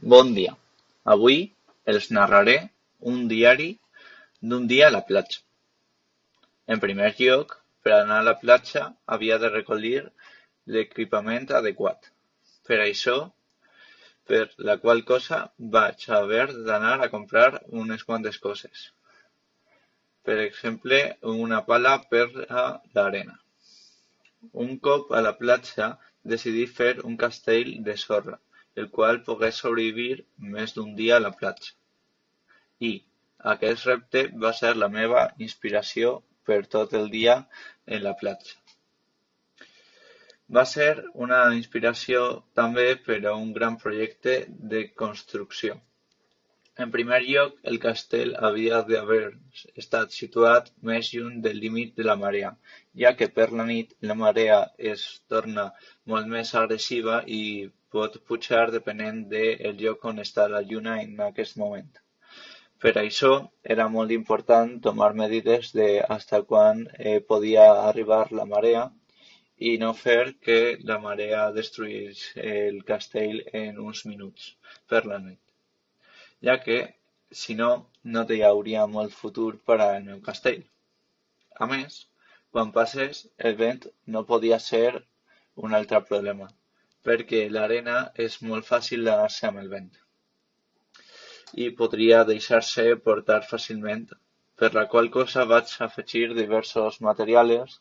Bon dia. Avui els narraré un diari d'un dia a la platja. En primer lloc, per anar a la platja havia de recollir l'equipament adequat. Per això, per la qual cosa vaig haver d'anar a comprar unes quantes coses. Per exemple, una pala per a l'arena. Un cop a la platja decidí fer un castell de sorra, el qual pogués sobreviure més d'un dia a la platja. I aquest repte va ser la meva inspiració per tot el dia en la platja. Va ser una inspiració també per a un gran projecte de construcció. En primer lloc, el castell havia d'haver estat situat més lluny del límit de la marea, ja que per la nit la marea es torna molt més agressiva i pot pujar depenent del lloc on està la lluna en aquest moment. Per això era molt important tomar medides de hasta quan podia arribar la marea i no fer que la marea destruís el castell en uns minuts per la nit, ja que si no, no hi hauria molt futur per al meu castell. A més, quan passés, el vent no podia ser un altre problema, perquè l'arena és molt fàcil d'anar-se amb el vent i podria deixar-se portar fàcilment, per la qual cosa vaig afegir diversos materials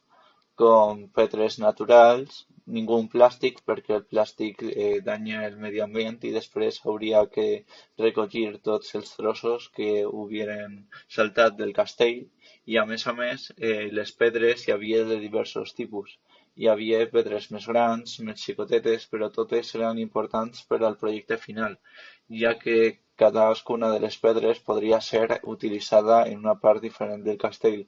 com pedres naturals, ningú plàstic perquè el plàstic danya el medi ambient i després hauria que recollir tots els trossos que hubieran saltat del castell i a més les pedres hi havia de diversos tipus. Hi havia pedres més grans, més xicotetes, però totes eren importants per al projecte final, ja que cadascuna de les pedres podria ser utilitzada en una part diferent del castell.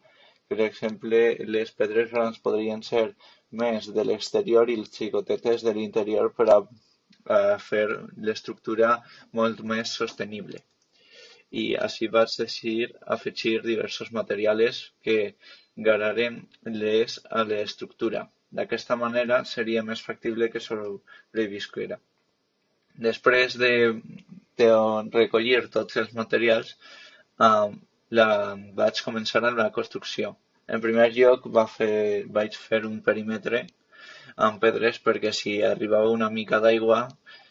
Per exemple, les pedres grans podrien ser més de l'exterior i les xicotetes de l'interior per a fer l'estructura molt més sostenible. I així vaig decidir afegir diversos materials que gararen a l'estructura. D'aquesta manera seria més factible que sobrevisquera. Després de recollir tots els materials, vaig començar amb la construcció. En primer lloc vaig fer un perímetre amb pedres perquè si arribava una mica d'aigua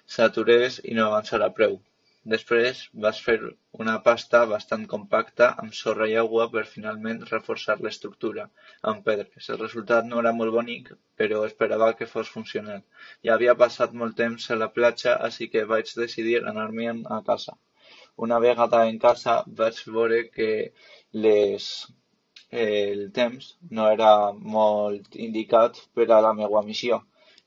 s'aturés i no avançara prou. Després vaig fer una pasta bastant compacta amb sorra i aigua per finalment reforçar l'estructura amb pedres. El resultat no era molt bonic, però esperava que fos funcional. Ja havia passat molt temps a la platja, així que vaig decidir anar-me'n a casa. Una vegada en casa vaig veure que el temps no era molt indicat per a la meva missió,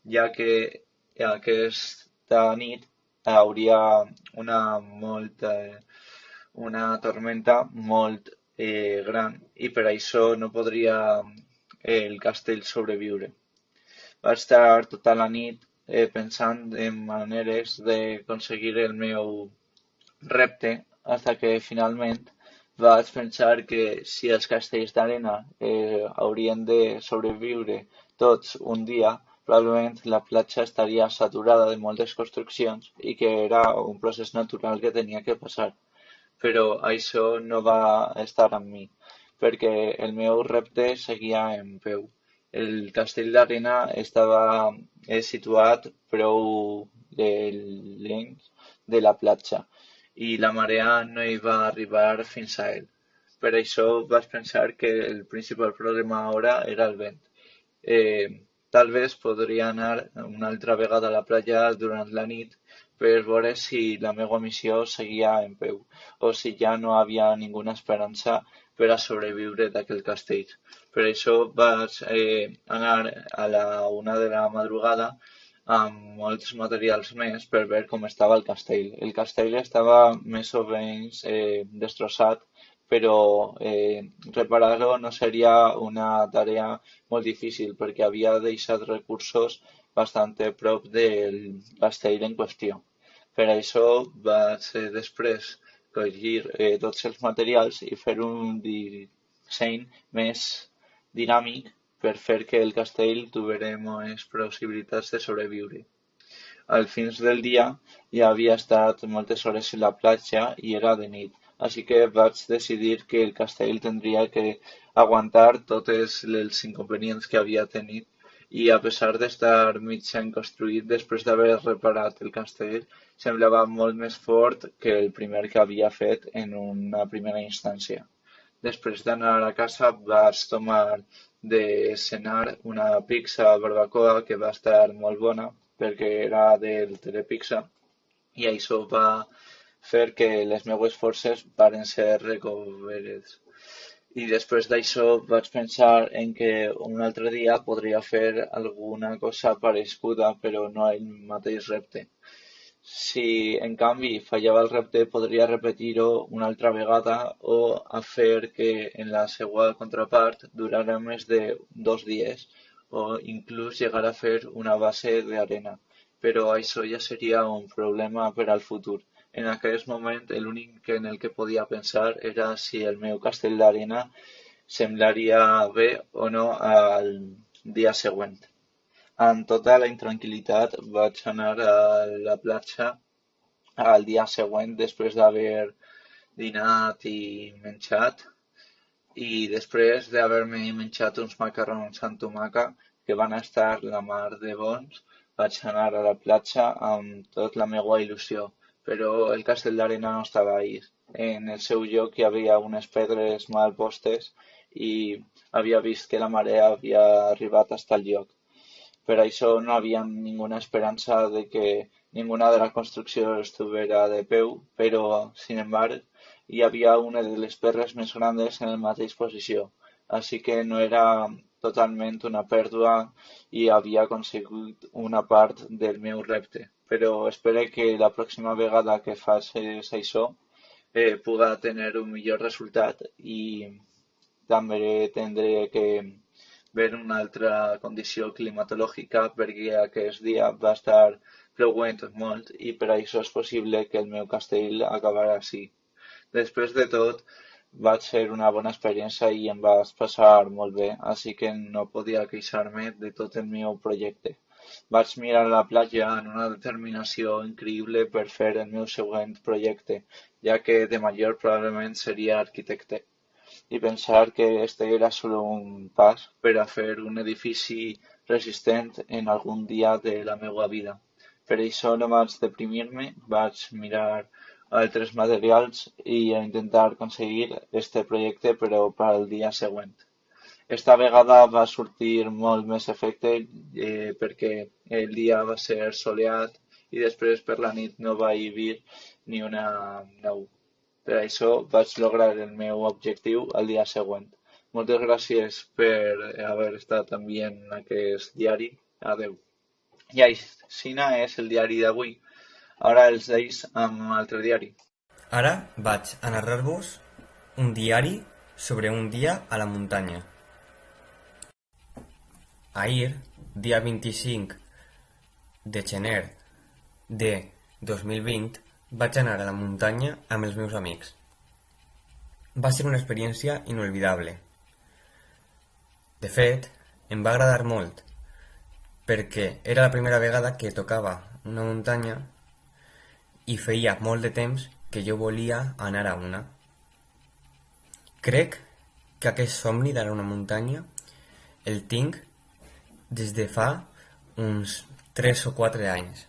ja que aquesta nit hauria una tormenta molt gran i per això no podria el castell sobreviure. Vaig estar tota la nit pensant en maneres d'aconseguir el meu repte fins que finalment vaig pensar que si els castells d'arena haurien de sobreviure tots un dia, probablement la platja estaria saturada de moltes construccions i que era un procés natural que tenia que passar. Però això no va estar amb mi, perquè el meu repte seguia en peu. El castell d'arena estava situat prou lluny de la platja i la marea no hi va arribar fins a ell. Per això vaig pensar que el principal problema ara era el vent. Tal vez podria anar una altra vegada a la platja durant la nit per veure si la meva missió seguia en peu o si ja no havia ninguna esperança per a sobreviure d'aquell castell. Per això vaig anar a la 1 de la madrugada amb molts materials més per veure com estava el castell. El castell estava més o menys destrossat, però reparar-ho no seria una tarea molt difícil perquè havia deixat recursos bastant a prop del castell en qüestió. Per això vaig després collir tots els materials i fer un disseny més dinàmic per fer que el castell tuviera més possibilitats de sobreviure. al fins del dia ja havia estat moltes hores en la platja i era de nit, així que vaig decidir que el castell tindria que aguantar tots els inconvenients que havia tenit i a pesar d'estar mig construït després d'haver reparat el castell, semblava molt més fort que el primer que havia fet en una primera instància. Després d'anar a casa vaig tomar de cenar una pizza barbacoa que va estar molt bona perquè era del Telepizza i això va fer que les meves forces varen ser recobrades. I després d'això vaig pensar en que un altre dia podria fer alguna cosa parescuda però no el mateix repte. Si en canvi fallava el repte podria repetir-ho una altra vegada o a fer que en la seva contrapart durara més de 2 dies o inclús llegar a fer una base d'arena, però això ja seria un problema per al futur. En aquell moment l'únic en el que podia pensar era si el meu castell d'arena semblaria bé o no al dia següent. Amb tota la intranquil·litat vaig anar a la platja al dia següent després d'haver dinat i menjat i després d'haver-me menjat uns macarrons amb tomaca que van estar la mar de bons, vaig anar a la platja amb tota la meva il·lusió, però el castell d'arena no estava ahí. En el seu lloc hi havia unes pedres mal postes i havia vist que la marea havia arribat fins al lloc. Per això no havia ninguna esperança de que ninguna de la construcció estuviera de peu, però, sin embargo, hi havia una de les pedres més grans en la mateixa posició, així que no era totalment una pèrdua i havia aconseguit una part del meu repte. Però espero que la pròxima vegada que facis això puga tenir un millor resultat i també tindré que ver una altra condició climatològica perquè aquest dia va estar ploguent molt i per això és possible que el meu castell acabarà així. Després de tot, vaig ser una bona experiència i em vaig passar molt bé, així que no podia queixar-me de tot el meu projecte. Vaig mirar la platja en una determinació increïble per fer el meu següent projecte, ja que de major probablement seria arquitecte i pensar que este era solo un pas per a fer un edifici resistent en algun dia de la meva vida. Per això no vaig deprimir-me, vaig mirar altres materials i intentar aconseguir este projecte però per al dia següent. Esta vegada va sortir molt més efecte perquè el dia va ser soleat i després per la nit no va haver ni una neu. Per això vaig lograr el meu objectiu al dia següent. Moltes gràcies per haver estat també en aquest diari. Adeu. I així és el diari d'avui. Ara els deixo amb un altre diari. Ara vaig a narrar-vos un diari sobre un dia a la muntanya. Ahir, dia 25 de gener de 2020, vaig anar a la muntanya amb els meus amics. Va ser una experiència inolvidable. De fet, em va agradar molt, perquè era la primera vegada que tocava una muntanya i feia molt de temps que jo volia anar a una. Crec que aquest somni d'anar a una muntanya el tinc des de fa uns 3 o 4 anys,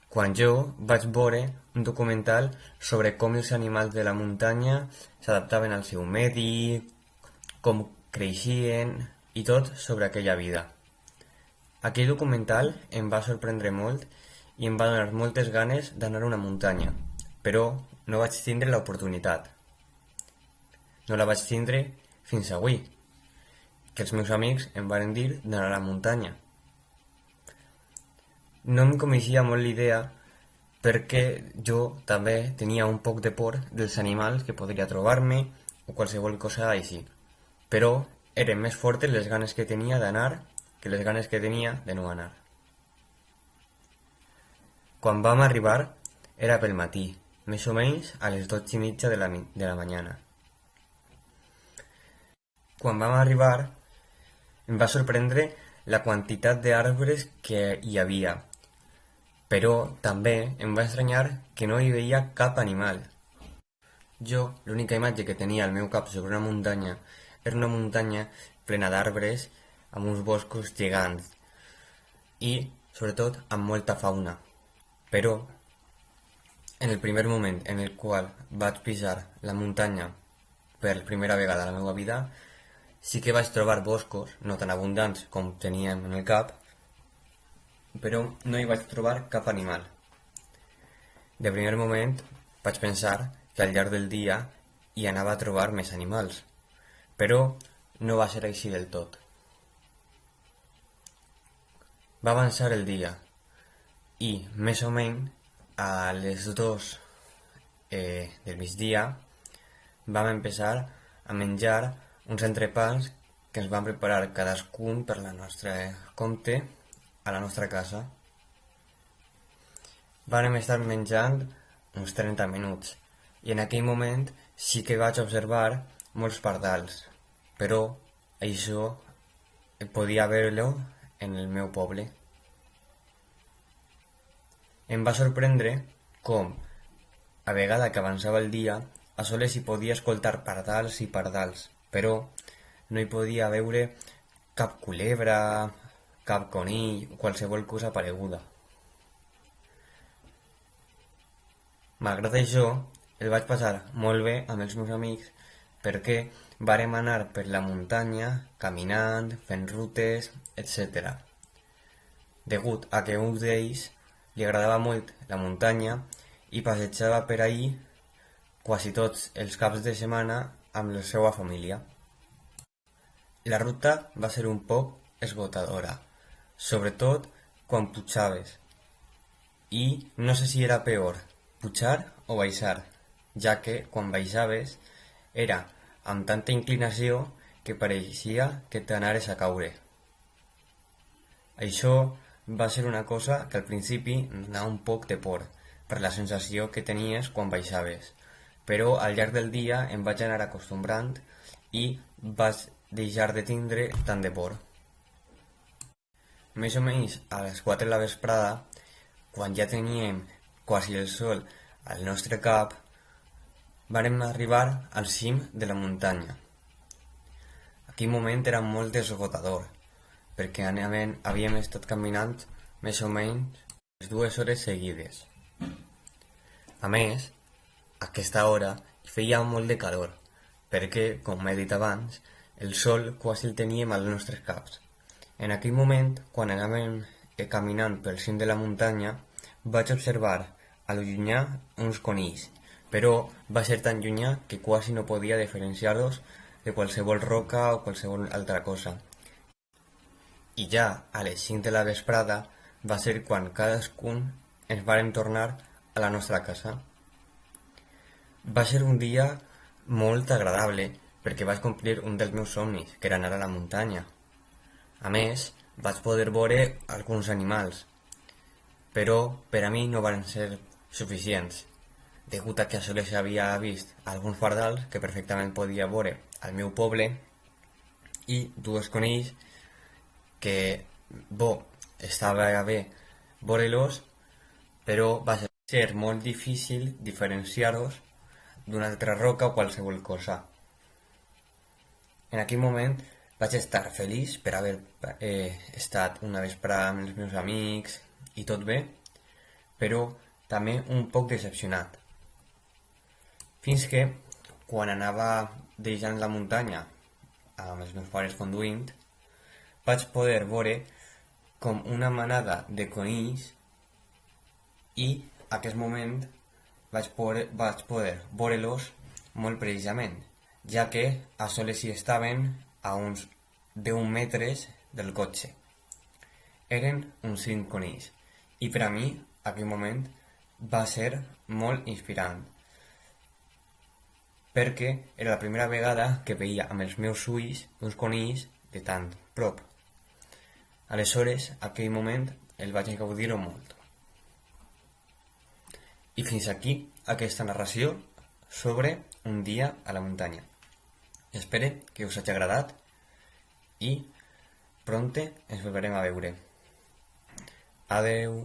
quan jo vaig veure un documental sobre com els animals de la muntanya s'adaptaven al seu medi, com creixien i tot sobre aquella vida. Aquell documental em va sorprendre molt i em va donar moltes ganes d'anar a una muntanya, però no vaig tindre l'oportunitat. No la vaig tindre fins avui, que els meus amics em varen dir d'anar a la muntanya. No em coneixia molt l'idea perquè jo també tenia un poc de por dels animals que podria trobar-me o qualsevol cosa així, però eren més fortes les ganes que tenia d'anar que les ganes que tenia de no anar. Quan vam arribar era pel matí, més o menys a les 12:30 de la mañana. Quan vam arribar em va sorprendre la quantitat d'arbres que hi havia. Però també em va estranyar que no hi veia cap animal. Jo, l'única imatge que tenia al meu cap sobre una muntanya era una muntanya plena d'arbres, amb uns boscos gegants i, sobretot, amb molta fauna. Però, en el primer moment en el qual vaig pisar la muntanya per primera vegada a la meva vida, sí que vaig trobar boscos, no tan abundants com teníem en el cap, però no hi vaig trobar cap animal. De primer moment vaig pensar que al llarg del dia hi anava a trobar més animals, però no va ser així del tot. Va avançar el dia i, més o menys, a les 2 del migdia vam empezar a menjar uns entrepans que ens van preparar cadascun per la nostra compte a la nostra casa. Vàrem estar menjant uns 30 minuts i en aquell moment sí que vaig observar molts pardals, però això podia veure-lo en el meu poble. Em va sorprendre com, a vegada que avançava el dia, a soles hi podia escoltar pardals i pardals, però no hi podia veure cap culebra, cap conill o qualsevol cosa pareguda. Malgrat això, el vaig passar molt bé amb els meus amics perquè vàrem anar per la muntanya, caminant, fent rutes, etc. Degut a que un d'ells li agradava molt la muntanya i passejava per ahí quasi tots els caps de setmana amb la seva família. La ruta va ser un poc esgotadora, sobretot quan pujaves, i no sé si era peor pujar o baixar, ja que quan baixaves era amb tanta inclinació que pareixia que t'anares a caure. Això va ser una cosa que al principi em donava un poc de por, per la sensació que tenies quan baixaves, però al llarg del dia em vaig anar acostumbrant i vaig deixar de tindre tant de por. Més o menys a les 4 de la vesprada, quan ja teníem quasi el sol al nostre cap, vàrem arribar al cim de la muntanya. Aquell moment era molt esgotador, perquè havíem estat caminant més o menys 2 hores seguides. A més, a aquesta hora hi feia molt de calor, perquè, com he dit abans, el sol quasi el teníem als nostres caps. En aquell moment, quan anàvem caminant pel cim de la muntanya, vaig observar a lo llunyà uns conills, però va ser tan llunyà que quasi no podia diferenciar-los de qualsevol roca o qualsevol altra cosa. I ja a les 5 de la vesprada va ser quan cadascun ens vàrem tornar a la nostra casa. Va ser un dia molt agradable perquè vaig complir un dels meus somnis, que era anar a la muntanya. A més, vaig poder veure alguns animals, però per a mi no van ser suficients, degut a que a soles havia vist alguns pardals que perfectament podia veure al meu poble i 2 conills que, estava bé veure-los, però va ser molt difícil diferenciar-los d'una altra roca o qualsevol cosa. En aquell moment vaig estar feliç per haver estat una vesprada amb els meus amics i tot bé, però també un poc decepcionat. Fins que, quan anava deixant la muntanya amb els meus pares conduint, vaig poder veure com una manada de conills i, en aquest moment, vaig poder veure-los molt precisament, ja que a soles hi estaven a uns 10 metres del cotxe. Eren uns 5 conills, i per a mi, aquell moment, va ser molt inspirant, perquè era la primera vegada que veia amb els meus ulls uns conills de tan prop. Aleshores, aquell moment, el vaig gaudir molt. I fins aquí aquesta narració sobre un dia a la muntanya. Espero que us hagi agradat i prompte ens volverem a veure. Adeu!